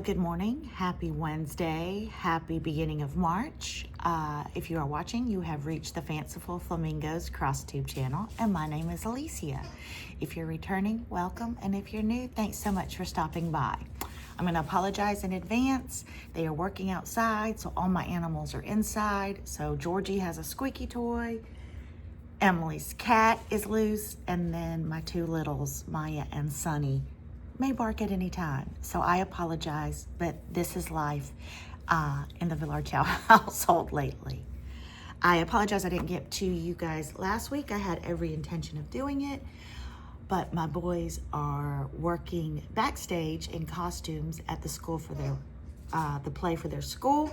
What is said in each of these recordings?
Good morning. Happy Wednesday. Happy beginning of March. If you are watching, you have reached the Fanciful Flamingos CrossTube channel, and my name is Alicia. If you're returning, welcome, and if you're new, thanks so much for stopping by. I'm going to apologize in advance. They are working outside, so all my animals are inside. So Georgie has a squeaky toy, Emily's cat is loose, and then my two littles, Maya and Sunny, may bark at any time. So I apologize, but this is life in the Villar Chow household lately. I apologize I didn't get to you guys last week. I had every intention of doing it, but my boys are working backstage in costumes at the school for their the play for their school,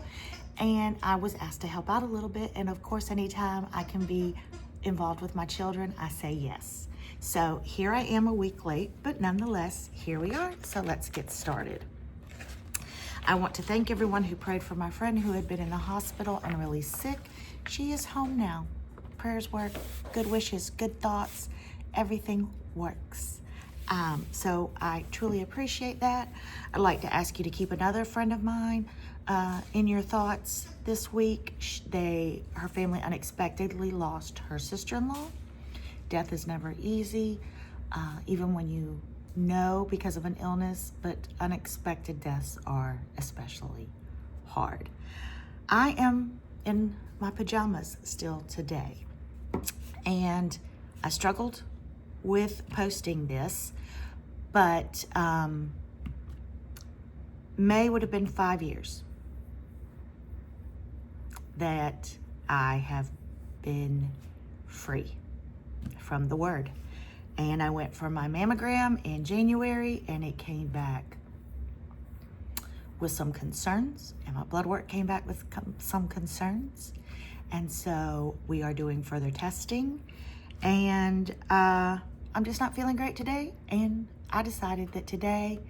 and I was asked to help out a little bit. And of course, anytime I can be involved with my children, I say yes. So here I am a week late, but nonetheless, here we are. So let's get started. I want to thank everyone who prayed for my friend who had been in the hospital and really sick. She is home now. Prayers work, good wishes, good thoughts, everything works. So I truly appreciate that. I'd like to ask you to keep another friend of mine in your thoughts this week. Her family unexpectedly lost her sister-in-law. Death is never easy, even when you know because of an illness, but unexpected deaths are especially hard. I am in my pajamas still today, and I struggled with posting this, but May would have been 5 years that I have been free from the word. And I went for my mammogram in January, and it came back with some concerns, and my blood work came back with some concerns. And so we are doing further testing, and I'm just not feeling great today. And I decided that today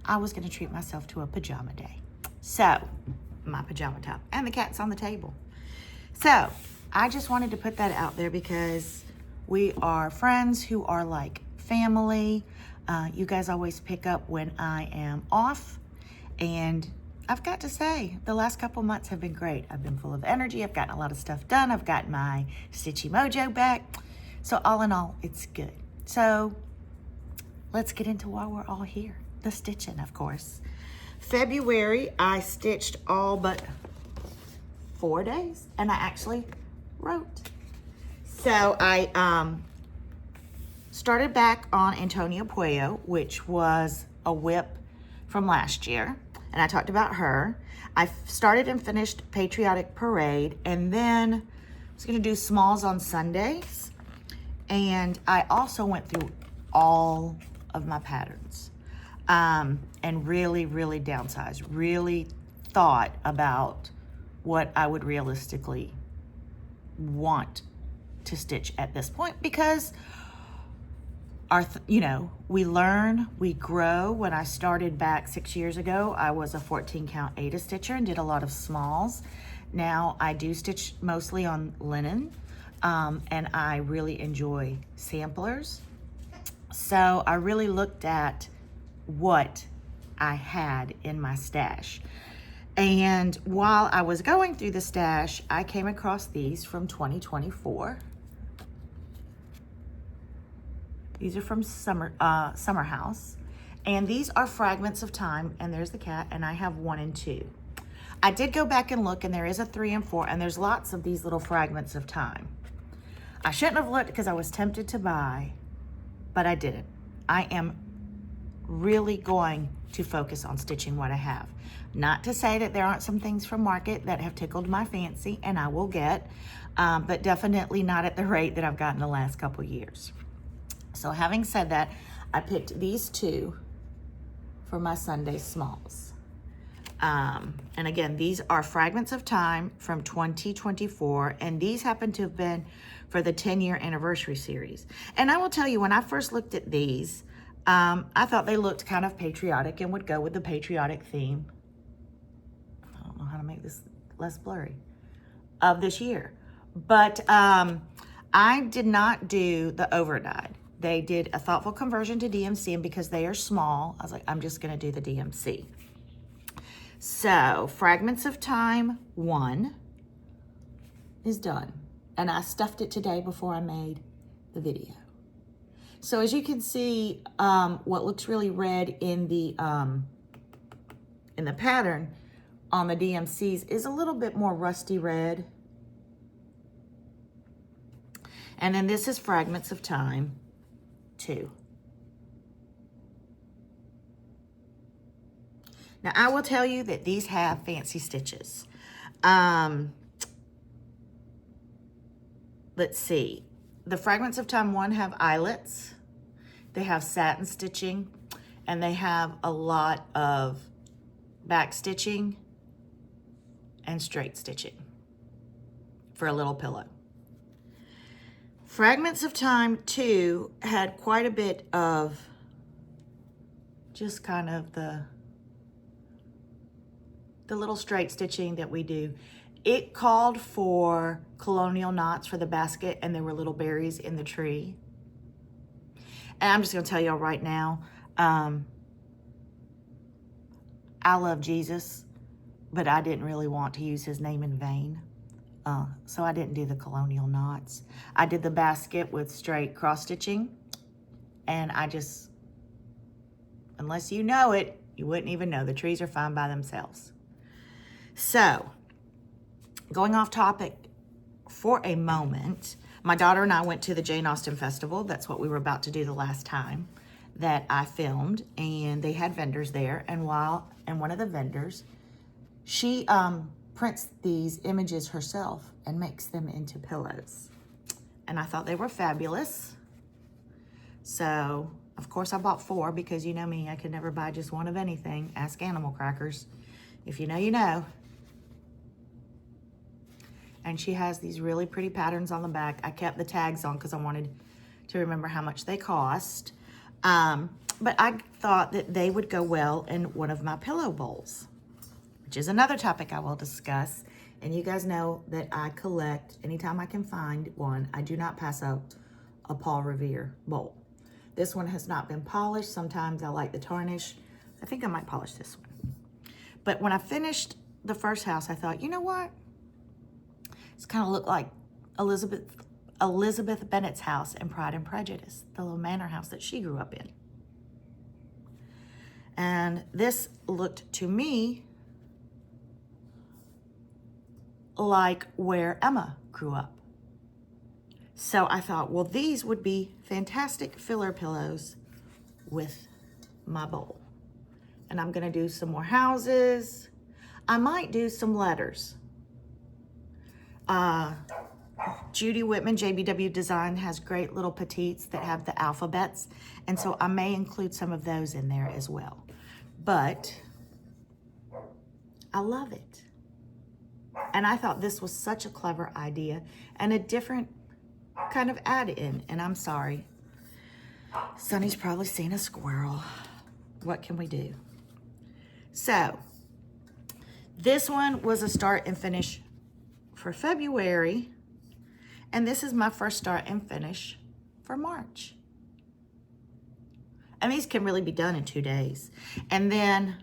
I was going to treat myself to a pajama day. So my pajama top, and the cat's on the table. So I just wanted to put that out there because we are friends who are like family. You guys always pick up when I am off. And I've got to say, the last couple months have been great. I've been full of energy. I've gotten a lot of stuff done. I've got my stitchy mojo back. So all in all, it's good. So let's get into why we're all here. The stitching, of course. February, I stitched all but 4 days, and I actually wrote. So I started back on Antonia Puello, which was a whip from last year, and I talked about her. I started and finished Patriotic Parade, and then I was going to do smalls on Sundays, and I also went through all of my patterns and really downsized, really thought about what I would realistically want to stitch at this point, because we learn, we grow. When I started back 6 years ago, I was a 14 count Aida stitcher and did a lot of smalls. Now I do stitch mostly on linen, and I really enjoy samplers. So I really looked at what I had in my stash. And while I was going through the stash, I came across these from 2024. These are from Summer House. And these are Fragments of Time, and there's the cat, and I have 1 and 2. I did go back and look, and there is a 3 and 4, and there's lots of these little Fragments of Time. I shouldn't have looked because I was tempted to buy, but I didn't. I am really going to focus on stitching what I have. Not to say that there aren't some things from market that have tickled my fancy, and I will get, but definitely not at the rate that I've gotten the last couple years. So having said that, I picked these 2 for my Sunday smalls. And again, these are Fragments of Time from 2024, and these happen to have been for the 10-year anniversary series. And I will tell you, when I first looked at these, I thought they looked kind of patriotic and would go with the patriotic theme. I don't know how to make this less blurry, of this year. But I did not do the overdyed. They did a thoughtful conversion to DMC, and because they are small, I was like, I'm just gonna do the DMC. So Fragments of Time 1 is done. And I stuffed it today before I made the video. So as you can see, what looks really red in the pattern on the DMCs is a little bit more rusty red. And then this is Fragments of Time 2. Now I will tell you that these have fancy stitches. Let's see. The Fragments of Time 1 have eyelets. They have satin stitching, and they have a lot of back stitching and straight stitching for a little pillow. Fragments of Time 2 had quite a bit of just kind of the little straight stitching that we do. It called for colonial knots for the basket, and there were little berries in the tree. And I'm just gonna tell y'all right now, I love Jesus, but I didn't really want to use his name in vain. So I didn't do the colonial knots. I did the basket with straight cross stitching, and I just, unless you know it, you wouldn't even know. The trees are fine by themselves. So, going off topic for a moment, my daughter and I went to the Jane Austen Festival. That's what we were about to do the last time that I filmed, and they had vendors there. And one of the vendors, she prints these images herself and makes them into pillows. And I thought they were fabulous. So, of course, I bought 4 because you know me, I could never buy just one of anything. Ask Animal Crackers. If you know, you know. And she has these really pretty patterns on the back. I kept the tags on because I wanted to remember how much they cost. But I thought that they would go well in one of my pillow bowls, which is another topic I will discuss. And you guys know that I collect, anytime I can find one, I do not pass up a Paul Revere bowl. This one has not been polished. Sometimes I like the tarnish. I think I might polish this one. But when I finished the first house, I thought, you know what? It's kind of looked like Elizabeth Bennet's house in Pride and Prejudice, the little manor house that she grew up in. And this looked to me like where Emma grew up. So I thought, well, these would be fantastic filler pillows with my bowl. And I'm gonna do some more houses. I might do some letters. Judy Whitman, JBW Design, has great little petites that have the alphabets. And so I may include some of those in there as well. But I love it. And I thought this was such a clever idea and a different kind of add-in. And I'm sorry, Sonny's probably seen a squirrel. What can we do? So this one was a start and finish for February, and this is my first start and finish for March. And these can really be done in 2 days. And then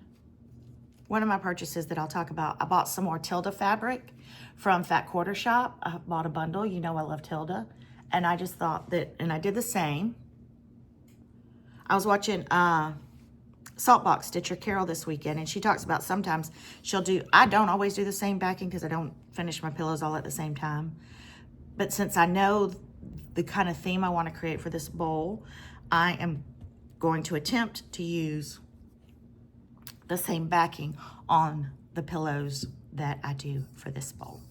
one of my purchases that I'll talk about, I bought some more Tilda fabric from Fat Quarter Shop. I bought a bundle. You know I love Tilda. And I just thought that, and I did the same. I was watching Saltbox Stitcher Carol this weekend, and she talks about sometimes she'll do, I don't always do the same backing because I don't finish my pillows all at the same time. But since I know the kind of theme I want to create for this bowl, I am going to attempt to use the same backing on the pillows that I do for this bowl.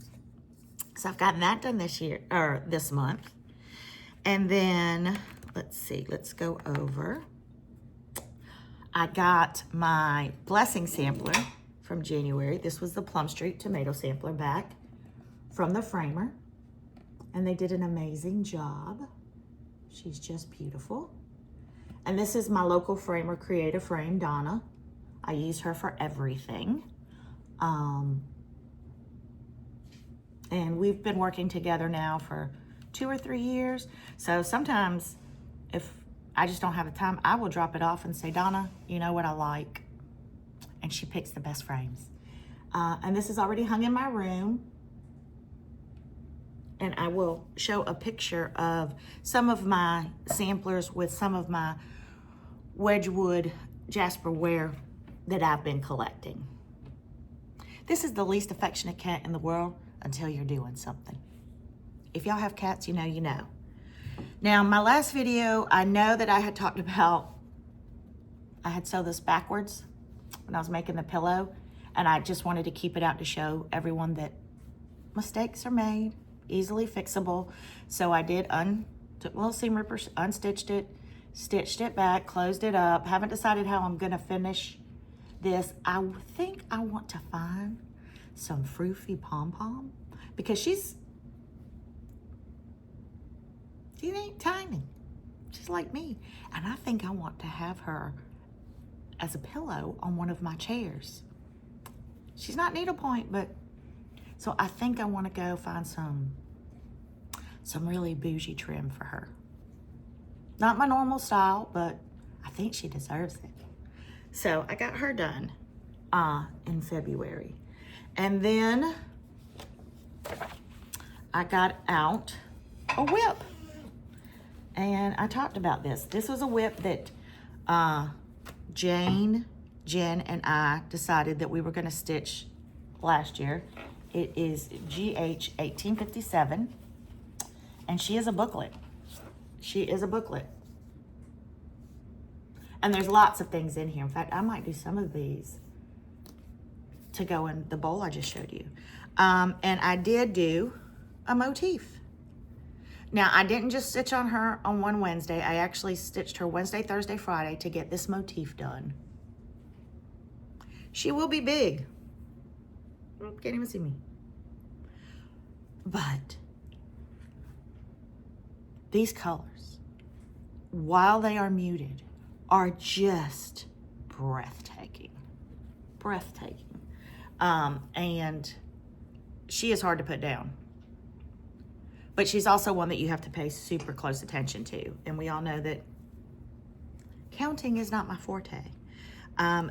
So I've gotten that done this year, or this month. And then, let's see, let's go over. I got my blessing sampler from January. This was the Plum Street tomato sampler back from the framer. And they did an amazing job. She's just beautiful. And this is my local framer, Creative Frame, Donna. I use her for everything. And we've been working together now for 2 or 3 years. So sometimes if I just don't have the time, I will drop it off and say, Donna, you know what I like? And she picks the best frames. And this is already hung in my room. And I will show a picture of some of my samplers with some of my Wedgwood Jasper ware that I've been collecting. This is the least affectionate cat in the world until you're doing something. If y'all have cats, you know you know. Now, my last video, I know that I had talked about, I had sewed this backwards when I was making the pillow, and I just wanted to keep it out to show everyone that mistakes are made, easily fixable. So I did took a little seam ripper, unstitched it, stitched it back, closed it up. Haven't decided how I'm gonna finish this. I think I want to find some Froofy pom-pom because she ain't tiny. She's like me. And I think I want to have her as a pillow on one of my chairs. She's not needlepoint, but so I think I want to go find some really bougie trim for her. Not my normal style, but I think she deserves it. So I got her done in February. And then I got out a whip. And I talked about this. This was a whip that Jen, and I decided that we were gonna stitch last year. It is GH 1857, and she is a booklet. She is a booklet. And there's lots of things in here. In fact, I might do some of these to go in the bowl I just showed you. And I did do a motif. Now, I didn't just stitch on her on one Wednesday. I actually stitched her Wednesday, Thursday, Friday to get this motif done. She will be big. Can't even see me. But these colors, while they are muted, are just breathtaking. Breathtaking. And she is hard to put down. But she's also one that you have to pay super close attention to. And we all know that counting is not my forte.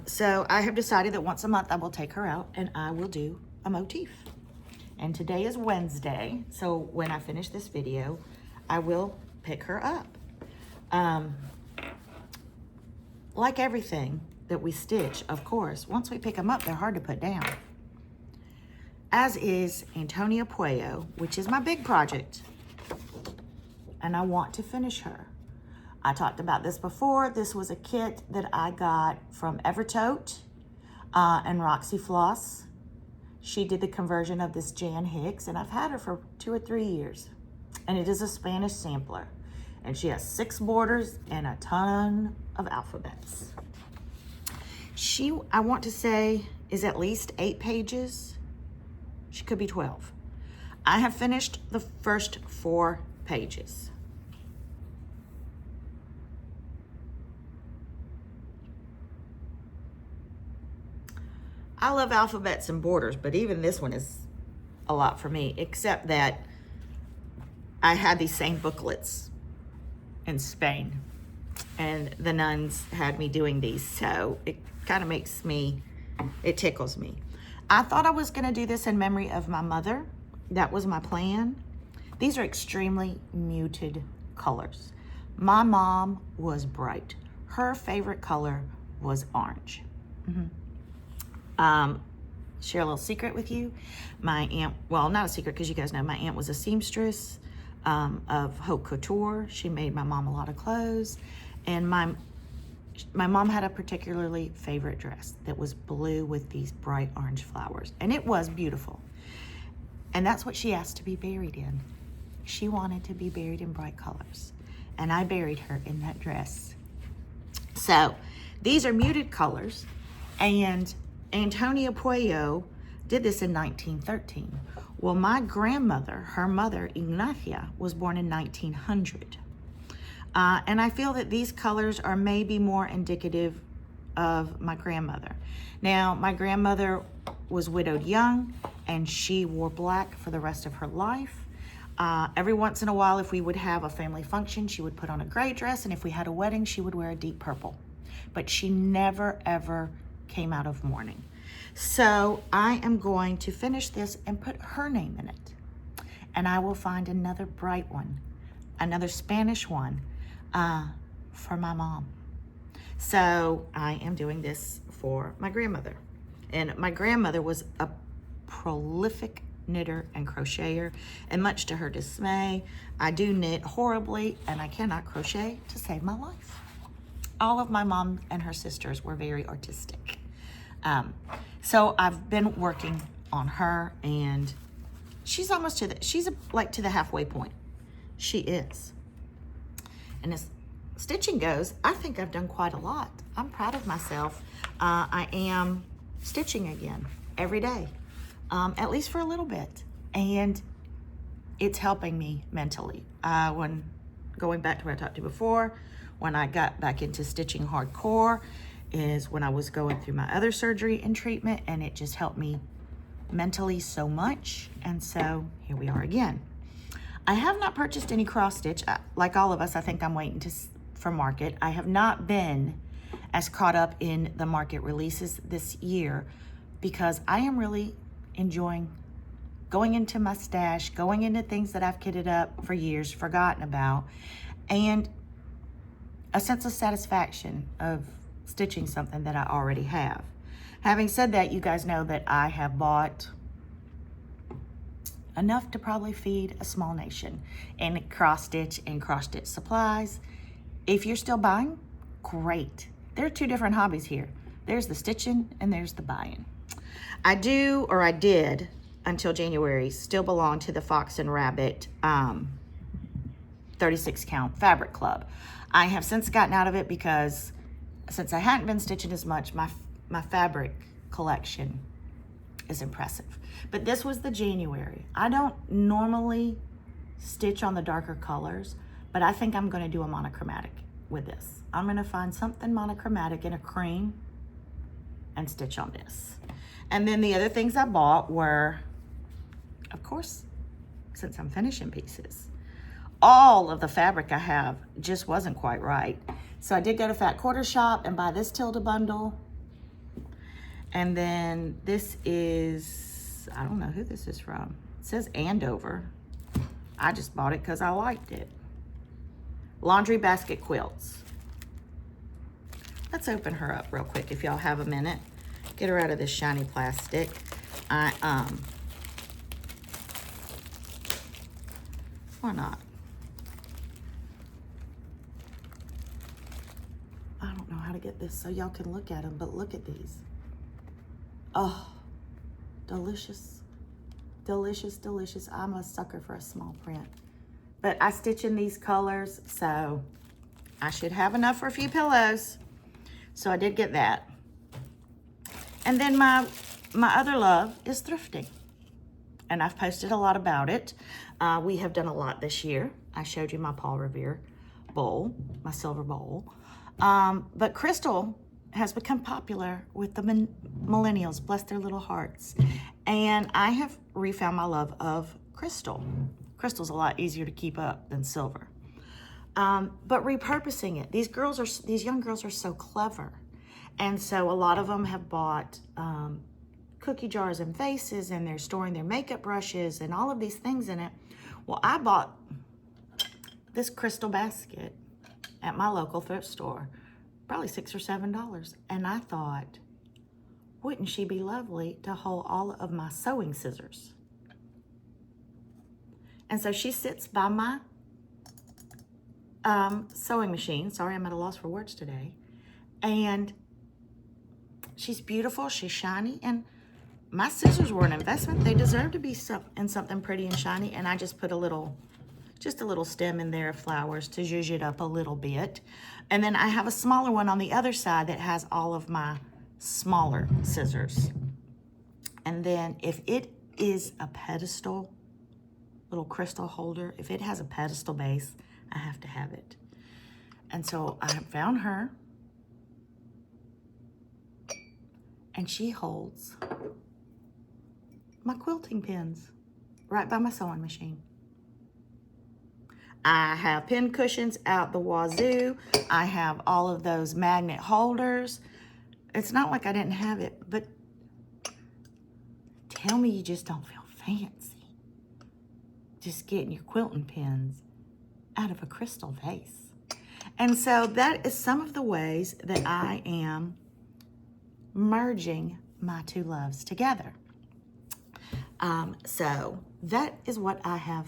So I have decided that once a month I will take her out and I will do a motif. And today is Wednesday. So when I finish this video, I will pick her up. Like everything that we stitch, of course, once we pick them up, they're hard to put down. As is Antonia Puello, which is my big project. And I want to finish her. I talked about this before. This was a kit that I got from Evertote and Roxy Floss. She did the conversion of this Jan Hicks, and I've had her for 2 or 3 years. And it is a Spanish sampler. And she has 6 borders and a ton of alphabets. She, I want to say, is at least 8 pages. She could be 12. I have finished the first 4 pages. I love alphabets and borders, but even this one is a lot for me, except that I had these same booklets in Spain, and the nuns had me doing these, so it kind of makes me, it tickles me. I thought I was gonna do this in memory of my mother. That was my plan. These are extremely muted colors. My mom was bright. Her favorite color was orange. Share a little secret with you. My aunt, well, not a secret because you guys know, my aunt was a seamstress of haute couture. She made my mom a lot of clothes. And my mom had a particularly favorite dress that was blue with these bright orange flowers. And it was beautiful. And that's what she asked to be buried in. She wanted to be buried in bright colors. And I buried her in that dress. So these are muted colors. And Antonia Puello did this in 1913. Well, my grandmother, her mother, Ignacia, was born in 1900. And I feel that these colors are maybe more indicative of my grandmother. Now, my grandmother was widowed young, and she wore black for the rest of her life. Every once in a while, if we would have a family function, she would put on a gray dress, and if we had a wedding, she would wear a deep purple. But she never, ever came out of mourning. So I am going to finish this and put her name in it. And I will find another bright one, another Spanish one for my mom. So I am doing this for my grandmother. And my grandmother was a prolific knitter and crocheter, and much to her dismay, I do knit horribly and I cannot crochet to save my life. All of my mom and her sisters were very artistic. So I've been working on her, and she's almost to the halfway point. She is. And as stitching goes, I think I've done quite a lot. I'm proud of myself. I am stitching again every day, at least for a little bit. And it's helping me mentally. When going back to what I talked to before, when I got back into stitching hardcore is when I was going through my other surgery and treatment, and it just helped me mentally so much. And so here we are again. I have not purchased any cross stitch. Like all of us, I think I'm waiting for market. I have not been as caught up in the market releases this year because I am really enjoying going into my stash, going into things that I've kitted up for years, forgotten about, and a sense of satisfaction of stitching something that I already have. Having said that, you guys know that I have bought enough to probably feed a small nation in cross stitch and cross stitch supplies. If you're still buying, great. There are two different hobbies here. There's the stitching and there's the buying. I did until January still belong to the Fox and Rabbit 36 count fabric club. I have since gotten out of it because since I hadn't been stitching as much, my fabric collection is impressive. But this was the January. I don't normally stitch on the darker colors, but I think I'm gonna do a monochromatic with this. I'm gonna find something monochromatic in a cream and stitch on this. And then the other things I bought were, of course, since I'm finishing pieces, all of the fabric I have just wasn't quite right. So I did go to Fat Quarter Shop and buy this Tilda bundle. And then this is, I don't know who this is from. It says Andover. I just bought it because I liked it. Laundry basket quilts. Let's open her up real quick if y'all have a minute. Get her out of this shiny plastic. Why not? I don't know how to get this so y'all can look at them, but look at these. Oh, delicious, delicious, delicious. I'm a sucker for a small print. But I stitch in these colors, so I should have enough for a few pillows. So I did get that. And then my other love is thrifting. And I've posted a lot about it. We have done a lot this year. I showed you my Paul Revere bowl, my silver bowl. But crystal has become popular with the millennials, bless their little hearts. And I have refound my love of crystal. Crystal's a lot easier to keep up than silver. But repurposing it, these young girls are so clever. And so a lot of them have bought cookie jars and vases, and they're storing their makeup brushes and all of these things in it. Well, I bought this crystal basket at my local thrift store, probably $6 or $7. And I thought, wouldn't she be lovely to hold all of my sewing scissors? And so she sits by my sewing machine. Sorry, I'm at a loss for words today. And she's beautiful, she's shiny, and my scissors were an investment. They deserve to be in something pretty and shiny, and I just put just a little stem in there of flowers to zhuzh it up a little bit. And then I have a smaller one on the other side that has all of my smaller scissors. And then if it is a pedestal, little crystal holder, if it has a pedestal base, I have to have it. And so I found her, and she holds my quilting pins right by my sewing machine. I have pin cushions out the wazoo. I have all of those magnet holders. It's not like I didn't have it, but tell me you just don't feel fancy just getting your quilting pins out of a crystal vase. And so that is some of the ways that I am merging my two loves together. So that is what I have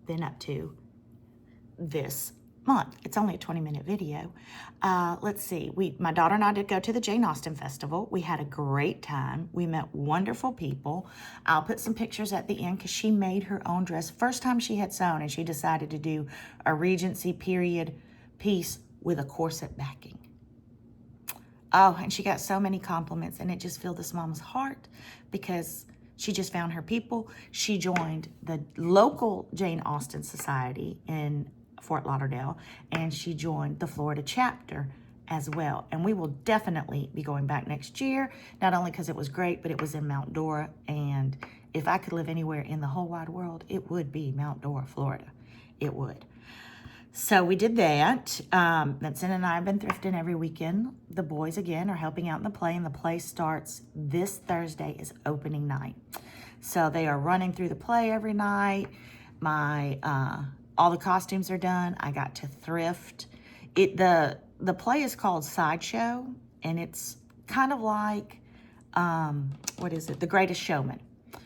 been up to this month. It's only a 20-minute video. Let's see. My daughter and I did go to the Jane Austen Festival. We had a great time. We met wonderful people. I'll put some pictures at the end because she made her own dress. First time she had sewn, and she decided to do a Regency period piece with a corset backing. Oh, and she got so many compliments, and it just filled this mom's heart because she just found her people. She joined the local Jane Austen Society in Fort Lauderdale, and she joined the Florida chapter as well. And we will definitely be going back next year, not only because it was great, but it was in Mount Dora. And if I could live anywhere in the whole wide world, it would be Mount Dora, Florida. It would. So we did that. Vincent and I have been thrifting every weekend. The boys, again, are helping out in the play, and the play starts this Thursday is opening night. So they are running through the play every night. All the costumes are done. I got to thrift. The play is called Sideshow, and it's kind of like, The Greatest Showman.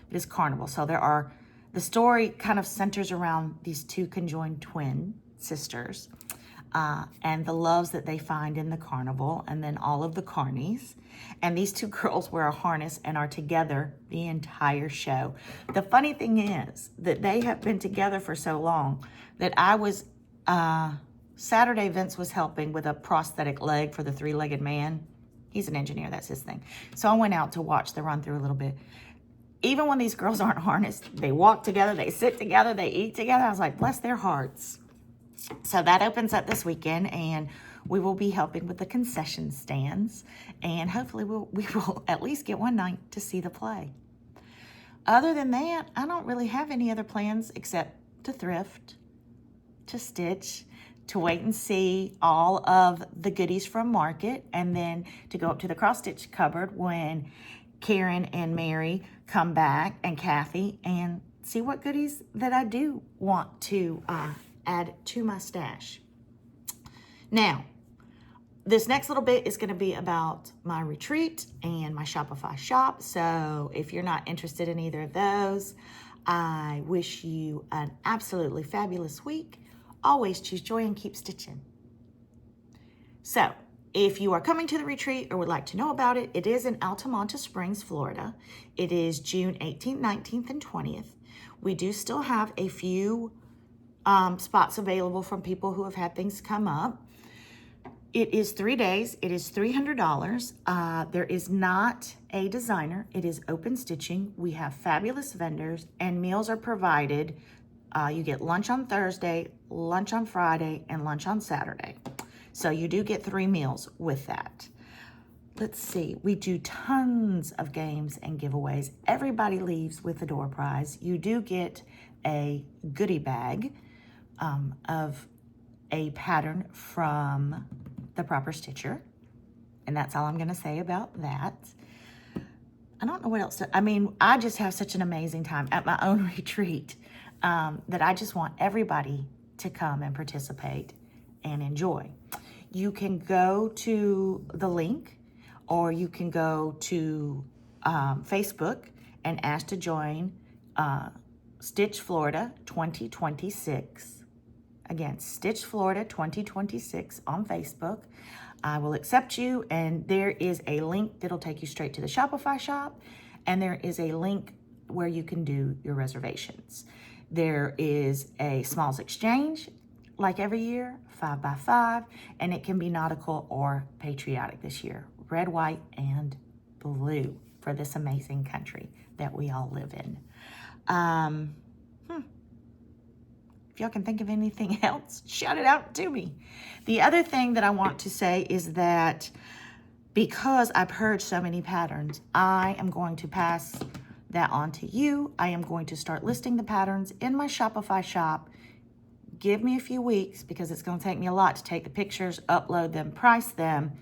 It is carnival. So the story kind of centers around these two conjoined twin sisters and the loves that they find in the carnival, and then all of the carnies. And these two girls wear a harness and are together the entire show. The funny thing is that they have been together for so long that Saturday Vince was helping with a prosthetic leg for the three-legged man. He's an engineer, that's his thing. So I went out to watch the run through a little bit. Even when these girls aren't harnessed, they walk together, they sit together, they eat together. I was like, bless their hearts. So that opens up this weekend, and we will be helping with the concession stands, and hopefully we will at least get one night to see the play. Other than that, I don't really have any other plans except to thrift, to stitch, to wait and see all of the goodies from market, and then to go up to the cross-stitch cupboard when Karen and Mary come back, and Kathy, and see what goodies that I do want to add to my stash. Now, this next little bit is going to be about my retreat and my Shopify shop. So if you're not interested in either of those, I wish you an absolutely fabulous week. Always choose joy and keep stitching. So if you are coming to the retreat or would like to know about it, it is in Altamonte Springs, Florida. It is June 18th, 19th, and 20th. We do still have a few spots available from people who have had things come up. It is 3 days. It is $300. There is not a designer. It is open stitching. We have fabulous vendors, and meals are provided. You get lunch on Thursday, lunch on Friday, and lunch on Saturday. So you do get 3 meals with that. Let's see. We do tons of games and giveaways. Everybody leaves with a door prize. You do get a goodie bag of a pattern from the Proper Stitcher. And that's all I'm going to say about that. I don't know what else I just have such an amazing time at my own retreat that I just want everybody to come and participate and enjoy. You can go to the link, or you can go to Facebook and ask to join Stitch Florida 2026. Again, Stitch Florida 2026 on Facebook. I will accept you, and there is a link that'll take you straight to the Shopify shop, and there is a link where you can do your reservations. There is a smalls exchange, like every year, 5 by 5, and it can be nautical or patriotic this year. Red, white, and blue for this amazing country that we all live in. If y'all can think of anything else, shout it out to me. The other thing that I want to say is that because I purged so many patterns, I am going to pass that on to you. I am going to start listing the patterns in my Shopify shop. Give me a few weeks because it's going to take me a lot to take the pictures, upload them, price them.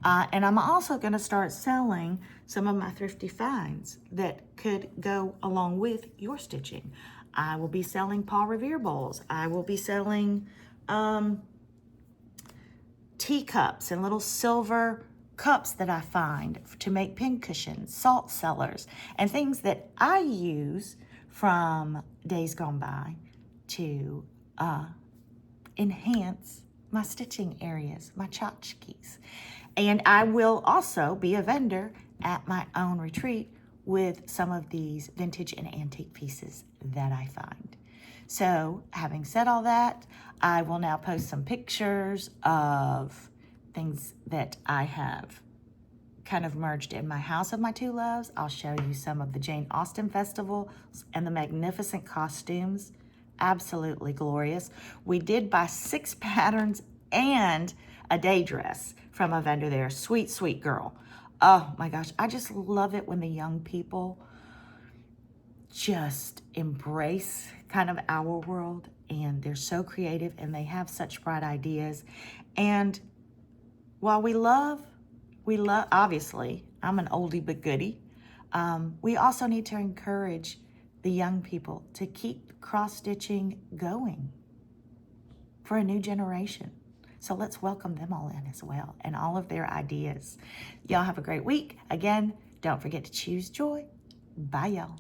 And I'm also going to start selling some of my thrifty finds that could go along with your stitching. I will be selling Paul Revere bowls. I will be selling teacups and little silver cups that I find to make pin cushions, salt cellars, and things that I use from days gone by to enhance my stitching areas, my tchotchkes. And I will also be a vendor at my own retreat with some of these vintage and antique pieces that I find. So having said all that, I will now post some pictures of things that I have kind of merged in my House of My Two Loves. I'll show you some of the Jane Austen festivals and the magnificent costumes. Absolutely glorious. We did buy 6 patterns and a day dress from a vendor there. Sweet, sweet girl. Oh my gosh, I just love it when the young people just embrace kind of our world, and they're so creative and they have such bright ideas. And while we love, obviously, I'm an oldie but goodie. We also need to encourage the young people to keep cross-stitching going for a new generation. So let's welcome them all in as well and all of their ideas. Y'all have a great week. Again, don't forget to choose joy. Bye, y'all.